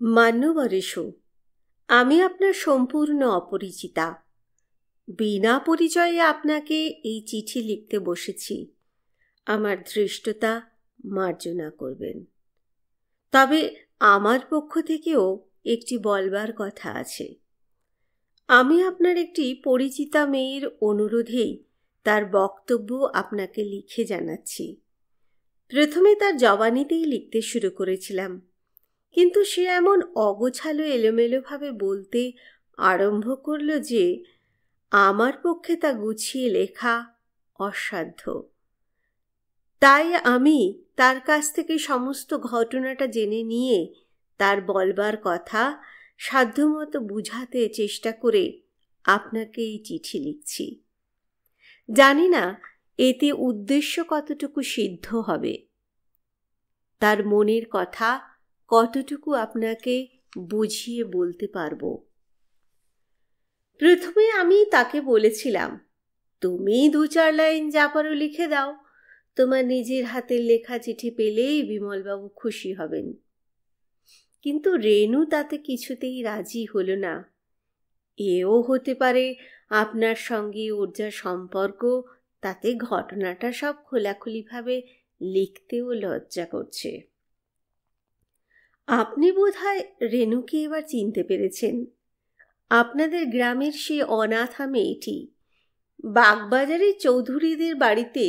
মান্যবরেশু, আমি আপনার সম্পূর্ণ অপরিচিতা। বিনা পরিচয়ে আপনাকে এই চিঠি লিখতে বসেছি। আমার ধৃষ্টতা মার্জনা করবেন। তবে আমার পক্ষ থেকেও একটি বলবার কথা আছে। আমি আপনার একটি পরিচিতা মেয়ের অনুরোধেই তার বক্তব্য আপনাকে লিখে জানাচ্ছি। প্রথমে তার জবানিতেই লিখতে শুরু করেছিলাম, কিন্তু সে এমন অগোছালো এলোমেলোভাবে বলতে আরম্ভ করল যে আমার পক্ষে তা গুছিয়ে লেখা অসাধ্য। তাই আমি তার কাছ থেকে সমস্ত ঘটনাটা জেনে নিয়ে তার বলবার কথা সাধ্যমতো বুঝাতে চেষ্টা করে আপনাকে এই চিঠি লিখছি। জানি না এতে উদ্দেশ্য কতটুকু সিদ্ধ হবে, তার মনের কথা কতটুকু আপনাকে বুঝিয়ে বলতে পারবো। প্রথমে আমি তাকে বলেছিলাম, তুমি 2-4 লাইন যা পারো লিখে দাও। তোমার নিজের হাতের লেখা চিঠি পেলেই বিমলবাবু খুশি হবেন। কিন্তু রেনু তাতে কিছুতেই রাজি হলো না। এও হতে পারে আপনার সঙ্গে ওর যা সম্পর্ক, তাতে ঘটনাটা সব খোলাখুলিভাবে লিখতেও লজ্জা করছে। আপনি বোধহয় রেনুকে এবার চিনতে পেরেছেন। আপনাদের গ্রামের সেই অনাথা মেয়েটি, বাগবাজারে চৌধুরীদের বাড়িতে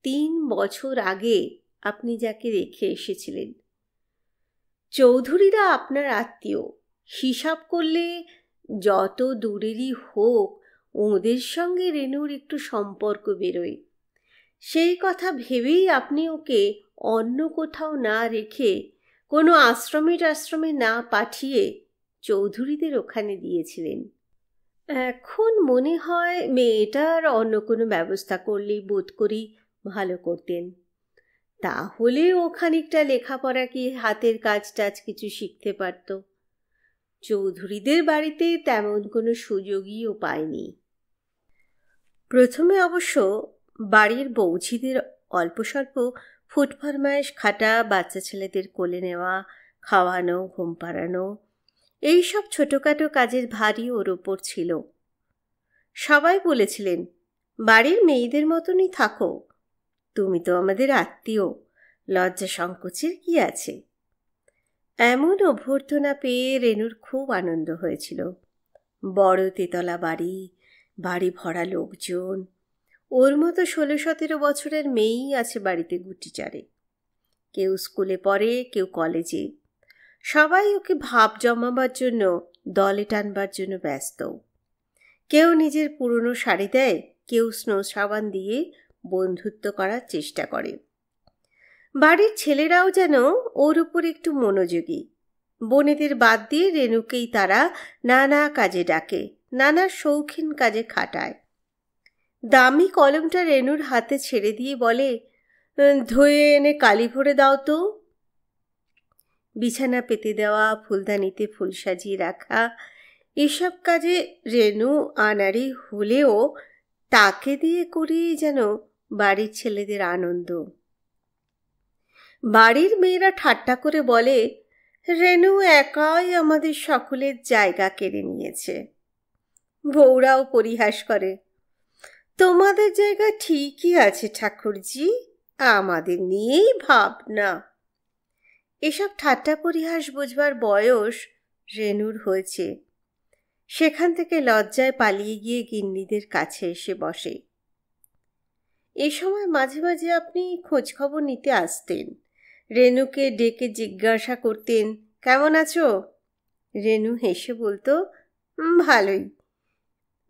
3 বছর আগে আপনি যাকে রেখে এসেছিলেন। চৌধুরীরা আপনার আত্মীয়। হিসাব করলে যত দূরেরই হোক, ওদের সঙ্গে রেনুর একটু সম্পর্ক বেরোয়। সেই কথা ভেবেই আপনি ওকে অন্য কোথাও না রেখে, কোনো আশ্রমে না পাঠিয়ে চৌধুরীদের ওখানে দিয়েছিলেন। এখন মনে হয় মেয়েটার অন্য কোনো ব্যবস্থা করলেই বোধ করি ভালো করতেন। তাহলে ও খানিকটা লেখাপড়া কি হাতের কাজ টাজ কিছু শিখতে পারত। চৌধুরীদের বাড়িতে তেমন কোনো সুযোগই ও পায়নি। প্রথমে অবশ্য বাড়ির বৌঝিদের অল্প স্বল্প ফুটফরমায়েশ খাটা, বাচ্চা ছেলেদের কোলে নেওয়া, খাওয়ানো, ঘুম পাড়ানো, এইসব ছোটোখাটো কাজের ভারী ওর ওপর ছিল। সবাই বলেছিলেন, বাড়ির মেয়েদের মতনই থাকো, তুমি তো আমাদের আত্মীয়, লজ্জা সংকোচের কি আছে। এমন অভ্যর্থনা পেয়ে রেনুর খুব আনন্দ হয়েছিল। বড় তেতলা বাড়ি, বাড়ি ভরা লোকজন। ওর মতো 16-17 বছরের মেয়েই আছে বাড়িতে গুটি চারে। কেউ স্কুলে পড়ে, কেউ কলেজে। সবাই ওকে ভাব জমাবার জন্য, দলে টানবার জন্য ব্যস্ত। কেউ নিজের পুরনো শাড়ি দেয়, কেউ স্নো সাবান দিয়ে বন্ধুত্ব করার চেষ্টা করে। বাড়ির ছেলেরাও যেন ওর উপর একটু মনোযোগী। বোনেদের বাদ দিয়ে রেনুকেই তারা নানা কাজে ডাকে, নানা শৌখিন কাজে খাটায়। দামি কলমটা রেনুর হাতে ছেড়ে দিয়ে বলে, ধুয়ে এনে কালি ভরে দাও তো। বিছানা পেতে দেওয়া, ফুলদানিতে ফুল সাজিয়ে রাখা, এসব কাজে রেনু আনাড়ি হলেও তাকে দিয়ে করিয়েই যেন বাড়ির ছেলেদের আনন্দ। বাড়ির মেয়েরা ঠাট্টা করে বলে, রেনু একাই আমাদের সকলের জায়গা কেড়ে নিয়েছে। বউরাও পরিহাস করে, তোমাদের জায়গা ঠিকই আছে ঠাকুরজি, আমাদের নিয়েই ভাবনা। এসব ঠাট্টা পরিহাস বুঝবার বয়স রেনুর হয়েছে। সেখান থেকে লজ্জায় পালিয়ে গিয়ে গিন্নিদের কাছে এসে বসে। এ সময় মাঝে মাঝে আপনি খোঁজখবর নিতে আসতেন। রেনুকে ডেকে জিজ্ঞাসা করতেন, কেমন আছো? রেনু হেসে বলতো, ভালোই।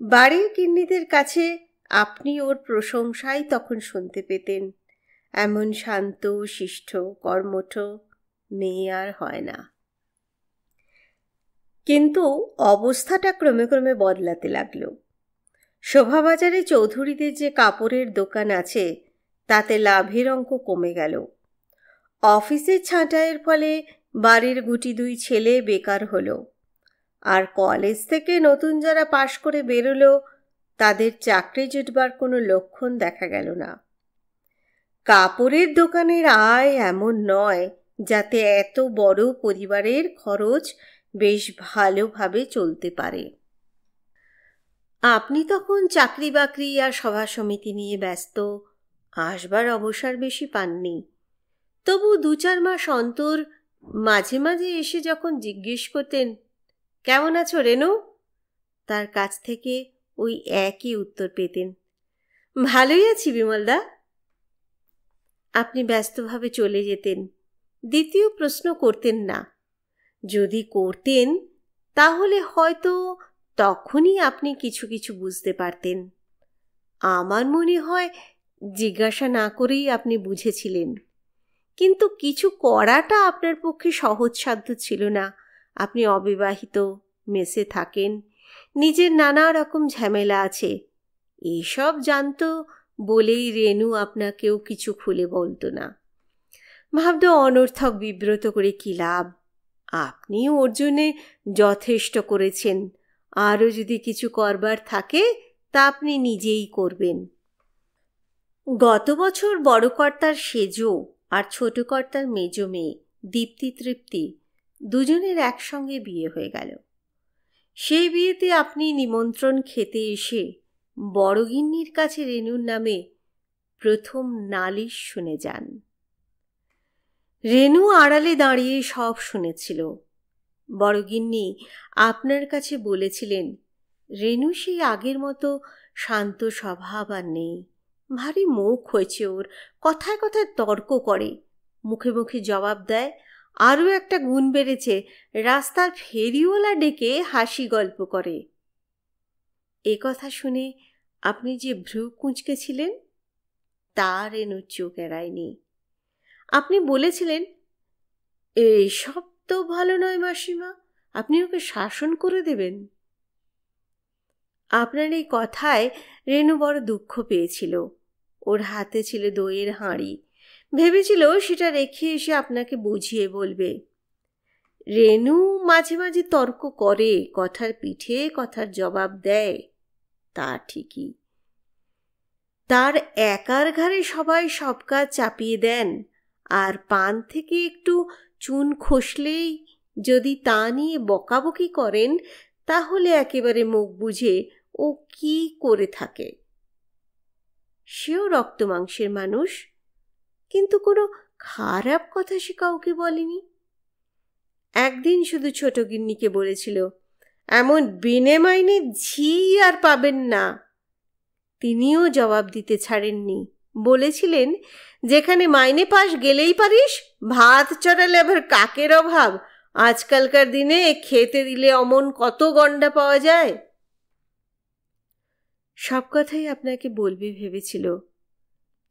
বাড়ির গিন্নিদের কাছে আপনি ওর প্রশংসাই তখন শুনতে পেতেন। এমন শান্ত, শিষ্ট, কর্মঠ মেয়ে আর হয় না। কিন্তু অবস্থাটা ক্রমে ক্রমে বদলাতে লাগলো। শোভাবাজারে চৌধুরীদের যে কাপড়ের দোকান আছে, তাতে লাভের অঙ্ক কমে গেল। অফিসের ছাঁটাইয়ের ফলে বাড়ির গুটি 2 ছেলে বেকার হলো। আর কলেজ থেকে নতুন যারা পাশ করে বেরোলো, তাদের চাকরি জুটবার কোনো লক্ষণ দেখা গেল না। কাপড়ের দোকানের আয় এমন নয় যাতে এত বড় পরিবারের খরচ বেশ ভালোভাবে চলতে পারে। আপনি তখন চাকরি বাকরি আর সভা সমিতি নিয়ে ব্যস্ত, আসবার অবসর বেশি পাননি। তবু 2-4 মাস অন্তর মাঝে মাঝে এসে যখন জিজ্ঞেস করতেন, কেমন আছো রেনু, তার কাছ থেকে ওই একই উত্তর পেতেন, ভালোই আছি বিমলদা। আপনি ব্যস্তভাবে চলে যেতেন, দ্বিতীয় প্রশ্ন করতেন না। যদি করতেন তাহলে হয়তো তখনই আপনি কিছু কিছু বুঝতে পারতেন। আমার মনে হয় জিজ্ঞাসা না করেই আপনি বুঝেছিলেন, কিন্তু কিছু করাটা আপনার পক্ষে সহজসাধ্য ছিল না। আপনি অবিবাহিত, মেসে থাকেন, নিজের নানা রকম ঝামেলা আছে, এসব জানতো বলেই রেনু আপনাকেও কিছু খুলে বলতো না। ভাবতো অনর্থক বিব্রত করে কি লাভ, আপনি ওর জন্যে যথেষ্ট করেছেন, আরও যদি কিছু করবার থাকে তা আপনি নিজেই করবেন। গত বছর বড় কর্তার সেজো আর ছোট কর্তার মেজো মেয়ে দীপ্তি তৃপ্তি দুজনের একসঙ্গে বিয়ে হয়ে গেল। সেই বিয়েতে আপনি নিমন্ত্রণ খেতে এসে বড়গিন্নির কাছে রেনুর নামে প্রথম নালিশ শুনে যান। রেনু আড়ালে দাঁড়িয়ে সব শুনেছিল। বড়গিন্নি আপনার কাছে বলেছিলেন, রেনু সেই আগের মতো শান্ত স্বভাব আর নেই, ভারী মুখ হয়েছে ওর, কথায় কথায় তর্ক করে, মুখে মুখে জবাব দেয়। আরও একটা গুণ বেড়েছে, রাস্তার ফেরিওয়ালা ডেকে হাসি গল্প করে। এ কথা শুনে আপনি যে ভ্রু কুঁচকেছিলেন তা রেনুর চোখ এড়ায়নি। আপনি বলেছিলেন, এসব তো ভালো নয় মাসিমা, আপনি ওকে শাসন করে দেবেন। আপনার এই কথায় রেনু বড় দুঃখ পেয়েছিল। ওর হাতে ছিল দইয়ের হাঁড়ি, ভেবেছিল সেটা রেখে এসে আপনাকে বুঝিয়ে বলবে। রেনু মাঝে মাঝে তর্ক করে, কথার পিঠে কথার জবাব দেয়, তা ঠিকই। তার একার ঘাড়ে সবাই সব কাজ চাপিয়ে দেন, আর পান থেকে একটু চুন খসলেই যদি তা নিয়ে বকাবকি করেন তাহলে একেবারে মুখ বুঝে ও কি করে থাকে। সেও রক্ত মাংসের মানুষ, কিন্তু কোনো খারাপ কথা সে কাউকে বলেনি। একদিন শুধু ছোট গিন্নিকে বলেছিল, এমন বিনে মাইনে ঝি আর পাবেন না। তিনিও জবাব দিতে ছাড়েননি, বলেছিলেন, যেখানে মাইনে পাস গেলেই পারিস, ভাত চড়ালে আবার কাকের অভাব, আজকালকার দিনে খেতে দিলে অমন কত গন্ডা পাওয়া যায়। সব কথাই আপনাকে বলবে ভেবেছিল,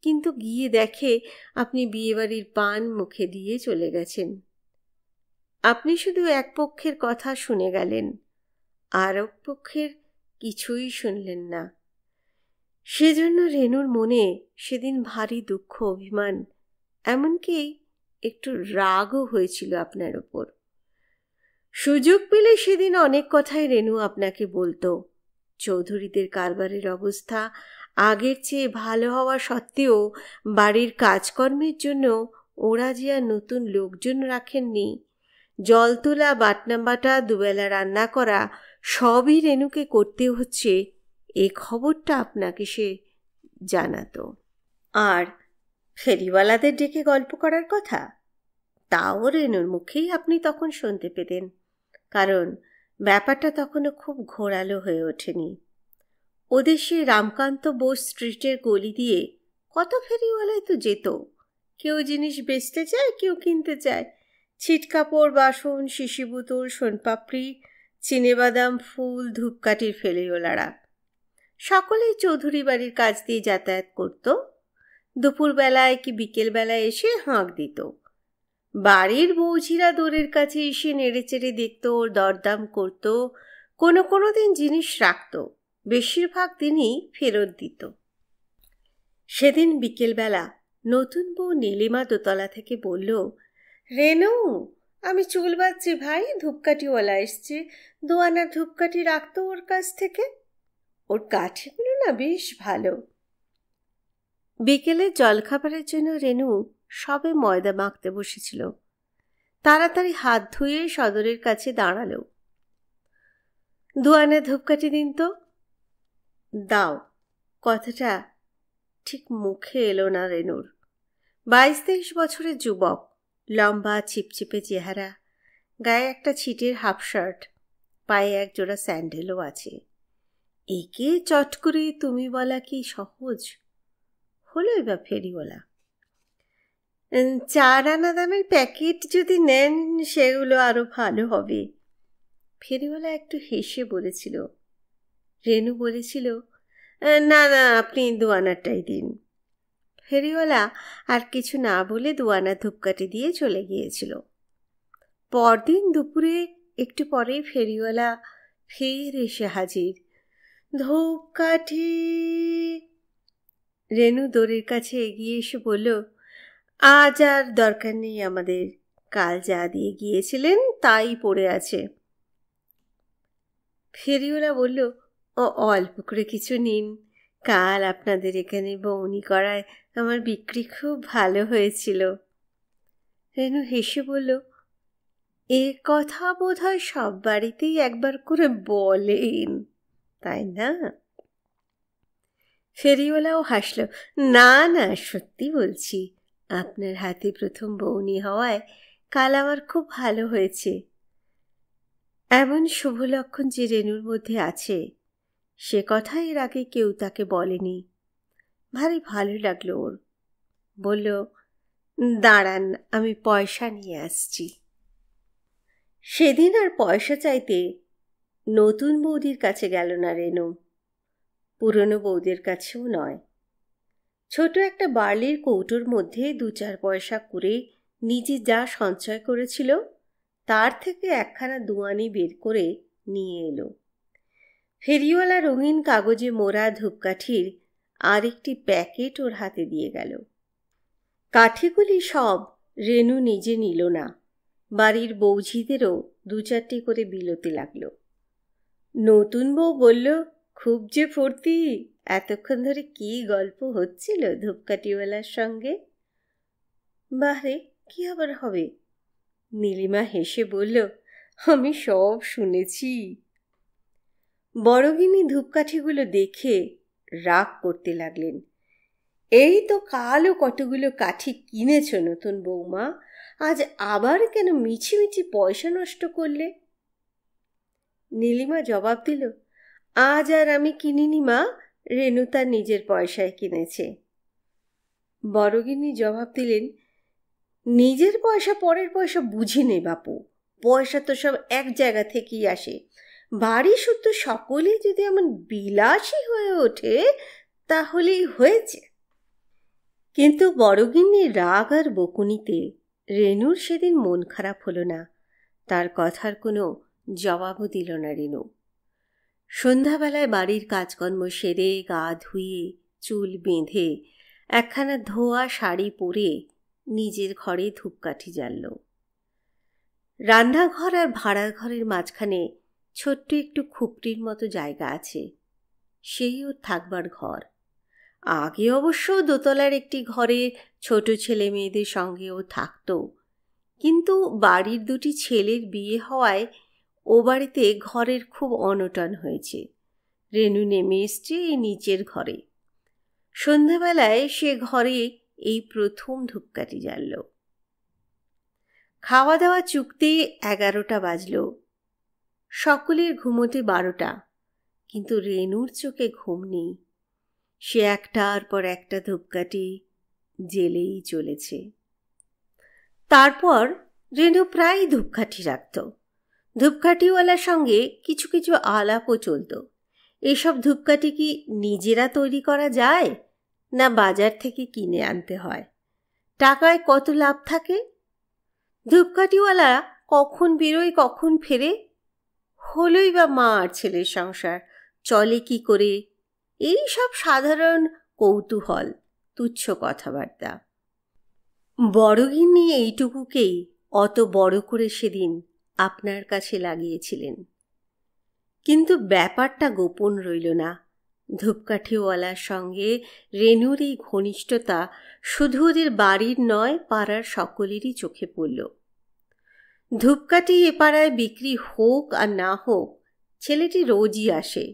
কিন্তু গিয়ে দেখে আপনি বিয়েবাড়ির পান মুখে দিয়ে চলে গেছেন। আপনি শুধু এক পক্ষের কথা শুনে গেলেন, আর এক পক্ষের কিছুই শুনলেন না। সেজন্য রেনুর মনে সেদিন ভারী দুঃখ, অভিমান, এমনকি একটু রাগও হয়েছিল আপনার ওপর। সুযোগ পেলে সেদিন অনেক কথাই রেনু আপনাকে বলতো। চৌধুরীদের কারবারের অবস্থা আগের চেয়ে ভালো হওয়া সত্ত্বেও বাড়ির কাজকর্মের জন্য ওরা যে আর নতুন লোকজন রাখেননি, জল তোলা, বাটনা বাটা, দুবেলা রান্না করা সবই রেনুকে করতে হচ্ছে, এ খবরটা আপনাকে সে জানাতো। আর ফেরিওয়ালাদের ডেকে গল্প করার কথা, তাও রেনুর মুখেই আপনি তখন শুনতে পেতেন, কারণ ব্যাপারটা তখনও খুব ঘোরালো হয়ে ওঠেনি। ওদের সেই রামকান্ত বোস স্ট্রিটের গলি দিয়ে কত ফেরিওয়ালাই তো যেত, কেউ জিনিস বেচতে চায়, কেউ কিনতে চায়, ছিটকাপড়, বাসন, শিশি বোতল, সোনপাপড়ি, চিনেবাদাম, ফুল, ধূপকাঠির ফেরিওয়ালারা সকলেই চৌধুরী বাড়ির কাজ দিয়ে যাতায়াত করত। দুপুরবেলায় কি বিকেলবেলায় এসে হাঁক দিত। বাড়ির বৌঝিরা দোরের কাছে এসে নেড়েচেড়ে দেখত, ওর দরদাম করত, কোনো দিন জিনিস রাখত, বেশিরভাগ দিনই ফেরত দিত। সেদিন বিকেলবেলা নতুন বউ নীলিমা দোতলা থেকে বলল, রেনু, আমি চুল বাঁধছি ভাই, ধূপকাঠিওয়ালা এসছে, 2 আনা ধূপকাঠি রাখতো ওর কাছ থেকে, ওর কাঠিগুলো না বেশ ভালো। বিকেলে জলখাবারের জন্য রেনু সবে ময়দা মাখতে বসেছিল। তাড়াতাড়ি হাত ধুয়ে সদরের কাছে দাঁড়ালো। 2 আনা ধূপকাঠি দিন তো। দাও। কথাটা ঠিক মুখে এলো না রেনুর। 22-23 বছরের যুবক, লম্বা চিপচিপে চেহারা, গায়ে একটা ছিটের হাফ শার্ট, পায়ে এক জোড়া স্যান্ডেলও আছে। একে চট করে তুমি বলা কি সহজ? হলো এবার ফেরিওয়ালা। 4 আনা দামের প্যাকেট যদি নেন সেগুলো আরো ভালো হবে। ফেরিওয়ালা একটু হেসে বলেছিল। রেনু বলেছিল, না না, আপনি 2 আনারটাই দিন। ফেরিওয়ালা আর কিছু না বলে 2 আনা ধূপকাঠি দিয়ে চলে গিয়েছিল। পরদিন দুপুরে একটু পরে ফেরিওয়ালা ফের এসে হাজির। ধূপকাঠি। রেনু দড়ির কাছে এগিয়ে এসে বলল, আজ আর দরকার নেই আমাদের, কাল যা দিয়ে গিয়েছিলেন তাই পড়ে আছে। ফেরিওয়ালা বলল, অল্প করে কিছু নিন, কাল আপনাদের এখানে বউনি করায় আমার বিক্রি খুব ভালো হয়েছিল। রেনু হেসে বলল, এ কথা বোধহয় সব বাড়িতেই একবার করে বলেন, তাই না? ফেরিওয়ালাও হাসল, না না, সত্যি বলছি, আপনার হাতে প্রথম বউনি হওয়ায় কাল আমার খুব ভালো হয়েছে। এমন শুভ লক্ষণ যে রেনুর মধ্যে আছে সে কথা এর আগে কেউ তাকে বলেনি। ভারী ভালো লাগলো ওর। বলল, দাঁড়ান, আমি পয়সা নিয়ে আসছি। সেদিন আর পয়সা চাইতে নতুন বৌদির কাছে গেল না রেনু, পুরনো বৌদির কাছেও নয়। ছোট একটা বার্লির কৌটোর মধ্যে 2-4 পয়সা করে নিজে যা সঞ্চয় করেছিল তার থেকে 1খানা 2 আনি বের করে নিয়ে এলো। ফেরিওয়ালা রঙিন কাগজে মোড়া ধূপকাঠির আরেকটি প্যাকেট ওর হাতে দিয়ে গেল। কাঠিগুলি সব রেনু নিজে নিল না, বাড়ির বৌঝিদেরও 2-4টি করে বিলোতে লাগলো। নতুন বউ বলল, খুব যে ফুর্তি, এতক্ষণ ধরে কি গল্প হচ্ছিল ধূপকাঠিওয়ালার সঙ্গে। বাহরে, কি আবার হবে? নীলিমা হেসে বলল, আমি সব শুনেছি। বড়গিনি ধূপকাঠিগুলো দেখে রাগ করতে লাগলেন। এই তো কালও কতগুলো কাঠি কিনেছ নতুন বৌমা, আজ আবার কেন মিছিমিছি পয়সা নষ্ট করলে? নীলিমা জবাব দিল, আজ আর আমি কিনিনি মা, রেনু তার নিজের পয়সায় কিনেছে। বড়গিনি জবাব দিলেন, নিজের পয়সা পরের পয়সা বুঝি নে বাপু, পয়সা তো সব এক জায়গা থেকেই আসে। বাড়ি শুদ্ধ সকলেই যদি এমন বিলাসী হয়ে ওঠে তাহলেই হয়েছে। কিন্তু বড়গিন্নির রাগ আর বকুনিতে রেনুর সেদিন মন খারাপ হলো না। তার কথার কোনো জবাবও দিল না রেনু। সন্ধ্যাবেলায় বাড়ির কাজকর্ম সেরে গা ধুয়ে চুল বেঁধে 1খানা ধোয়া শাড়ি পরে নিজের ঘরে ধূপকাঠি জ্বালল। রান্নাঘর আর ভাড়ার ঘরের মাঝখানে ছোট্ট একটু খুপড়ির মতো জায়গা আছে, সেই ওর থাকবার ঘর। আগে অবশ্য দোতলার একটি ঘরে ছোট ছেলে মেয়েদের সঙ্গেও থাকত, কিন্তু বাড়ির 2টি ছেলের বিয়ে হওয়ায় ও বাড়িতে ঘরের খুব অনটন হয়েছে। রেনু নেমে এসছে এই নিচের ঘরে। সন্ধ্যাবেলায় সে ঘরে এই প্রথম ধূপকাঠি জ্বালল। খাওয়া দাওয়া চুকতে 11টা বাজল। সকলের ঘুমোতে 12টা, কিন্তু রেনুর চোখে ঘুম নেই। সে একটার পর একটা ধূপকাঠি জ্বেলেই চলেছে। তারপর রেনু প্রায় ধূপকাঠি রাখত। ধূপকাঠিওয়ালার সঙ্গে কিছু কিছু আলাপও চলত। এসব ধূপকাঠি কি নিজেরা তৈরি করা যায়, না বাজার থেকে কিনে আনতে হয়? টাকায় কত লাভ থাকে? ধূপকাঠিওয়ালা কখন বেরোয় কখন ফেরে? হলোই বা মা আর ছেলের সংসার, চলে কি করে? এই সব সাধারণ কৌতূহল, তুচ্ছ কথাবার্তা। বড়গিন্নি এইটুকুকেই অত বড় করে সেদিন আপনার কাছে লাগিয়েছিলেন। কিন্তু ব্যাপারটা গোপন রইল না। ধূপকাঠিওয়ালার সঙ্গে রেনুর এই ঘনিষ্ঠতা শুধু ওদের বাড়ির নয়, পাড়ার সকলেরই চোখে পড়ল। ধূপকাঠি এ পাড়ায় বিক্রি হোক আর না হোক, ছেলেটি রোজই আসে।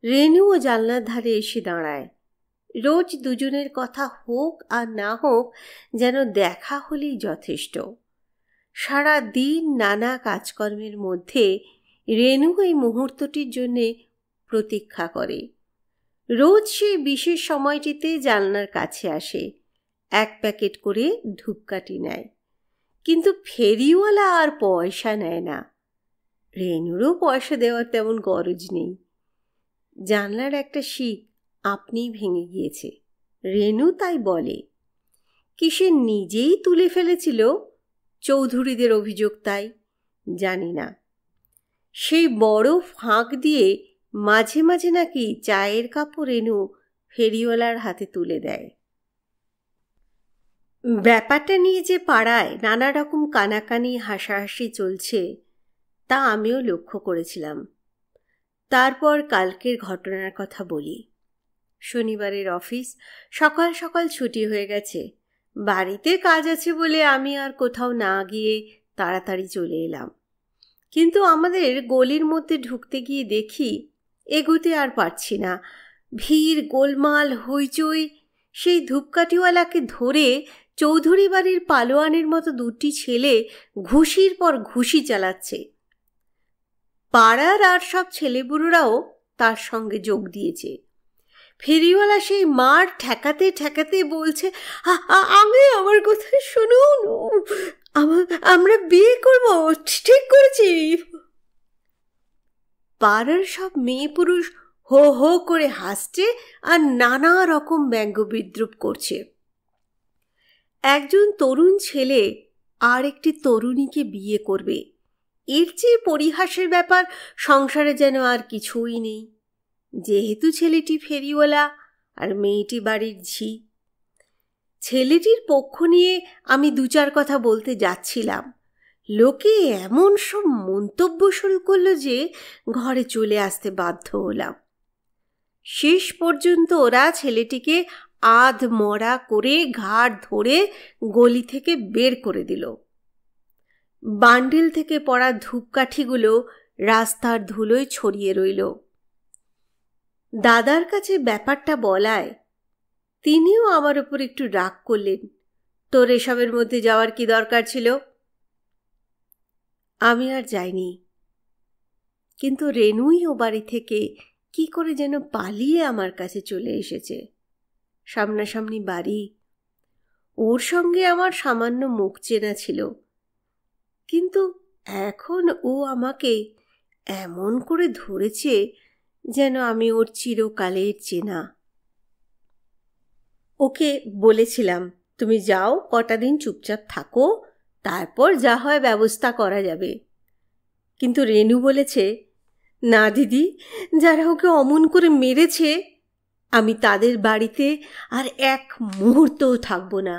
রেনুও জানলার ধারে এসে দাঁড়ায়। রোজ দুজনের কথা হোক আর না হোক, যেন দেখা হলেই যথেষ্ট। সারা দিন নানা কাজকর্মের মধ্যে রেনু এই মুহূর্তটির জন্যে প্রতীক্ষা করে। রোজ সেই বিশেষ সময়টিতে জানলার কাছে আসে, 1 প্যাকেট করে ধূপকাঠি নেয়। কিন্তু ফেরিওয়ালা আর পয়সা নেয় না। রেনুরও পয়সা দেওয়ার তেমন গরজ নেই। জানলার একটা শিক আপনিই ভেঙে গিয়েছে, রেনু তাই বলে। কি সে নিজেই তুলে ফেলেছিল? চৌধুরীদের অভিযোগ তাই, জানি না। সেই বড় ফাঁক দিয়ে মাঝে মাঝে নাকি চায়ের কাপড় রেনু ফেরিওয়ালার হাতে তুলে দেয়। ব্যাপারটা নিয়ে যে পাড়ায় নানা রকম কানাকানি হাসাহাসি চলছে, তা আমিও লক্ষ্য করেছিলাম। তারপর কালকের ঘটনার কথা বলি। শনিবারের অফিস, সকাল সকাল ছুটি হয়ে গেছে। বাড়িতে কাজ আছে বলে আমি আর কোথাও না গিয়ে তাড়াতাড়ি চলে এলাম। কিন্তু আমাদের গলির মধ্যে ঢুকতে গিয়ে দেখি এগোতে আর পারছি না। ভিড়, গোলমাল, হইচই। সেই ধূপকাঠিওয়ালাকে ধরে চৌধুরী বাড়ির পালোয়ানের মতো 2টি ছেলে ঘুষির পর ঘুষি চালাচ্ছে। পাড়ার আর সব ছেলেবুড়োরাও তার সঙ্গে যোগ দিয়েছে। ফেরিওয়ালা সেই মার ঠেকাতে ঠেকাতে বলছে, আগে আমার কথা শুনুন, আমরা বিয়ে করব, ঠিক করেছি। পাড়ার সব মেয়ে পুরুষ হো হো করে হাসছে আর নানা রকম ব্যঙ্গ বিদ্রুপ করছে। একজন তরুণ ছেলে আর একটি তরুণীকে বিয়ে করবে, এর চেয়ে পরিহাসের ব্যাপার সংসারে যেন আর কিছুই নেই। যেহেতু ছেলেটি ফেরিওয়ালা আর মেয়েটি বাড়ির ঝি। ছেলেটির পক্ষ নিয়ে আমি 2-4 কথা বলতে যাচ্ছিলাম, লোকে এমন সব মন্তব্য শুরু করলো যে ঘরে চলে আসতে বাধ্য হলাম। শেষ পর্যন্ত ওরা ছেলেটিকে আধ মরা করে ঘাড় ধরে গলি থেকে বের করে দিল। বান্ডিল থেকে পড়া ধূপকাঠিগুলো রাস্তার ধুলোয় ছড়িয়ে রইল। দাদার কাছে ব্যাপারটা বলায় তিনিও আমার উপর একটু রাগ করলেন। তোর এসবের মধ্যে যাওয়ার কি দরকার ছিল? আমি আর যাইনি। কিন্তু রেনুই ও বাড়ি থেকে কি করে যেন পালিয়ে আমার কাছে চলে এসেছে। সামনাসামনি বাড়ি, ওর সঙ্গে আমার সামান্য মুখ চেনা ছিল, কিন্তু এখন ও আমাকে এমন করে ধরেছে যেন আমি ওর চিরকালের চেনা। ওকে বলেছিলাম, তুমি যাও, কটা দিন চুপচাপ থাকো, তারপর যা হয় ব্যবস্থা করা যাবে। কিন্তু রেনু বলেছে, না দিদি, যারা ওকে অমন করে মেরেছে আমি তাদের বাড়িতে আর 1 মুহূর্তও থাকব না।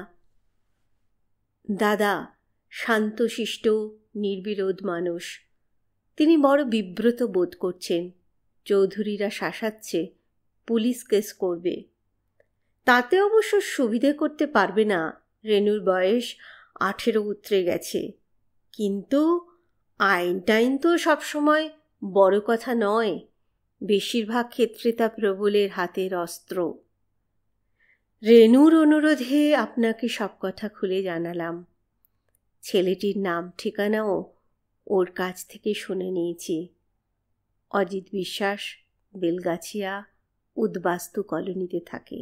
দাদা শান্তশিষ্ট নির্বিরোধ মানুষ। তিনি বড় বিব্রত বোধ করছেন। চৌধুরীরা শাসাচ্ছে পুলিশ কেস করবে। তাতে অবশ্য সুবিধে করতে পারবে না, রেনুর বয়স 18 উতরে গেছে। কিন্তু আইন টাইন তো সবসময় বড় কথা নয়, বেশিরভাগ ক্ষেত্রে তা প্রবলের হাতের অস্ত্র। রেনুর অনুরোধে আপনাকে সব কথা খুলে জানালাম। ছেলেটির নাম ঠিকানাও ওর কাছ থেকে শুনে নিয়েছি। অজিত বিশ্বাস, বেলগাছিয়া, উদ্বাস্তু কলোনিতে থাকে।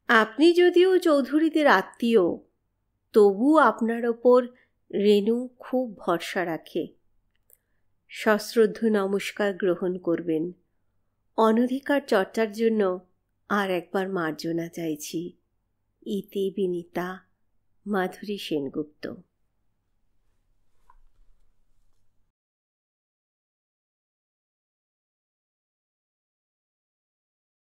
আপনি যদিও চৌধুরীদের আত্মীয়, তবু আপনার ওপর রেনু খুব ভরসা রাখে। সশ্রদ্ধ নমস্কার গ্রহণ করবেন। অনধিকার চর্চার জন্য আর একবার মার্জনা চাইছি। ইতি বিনীতা, মাধুরী সেনগুপ্ত।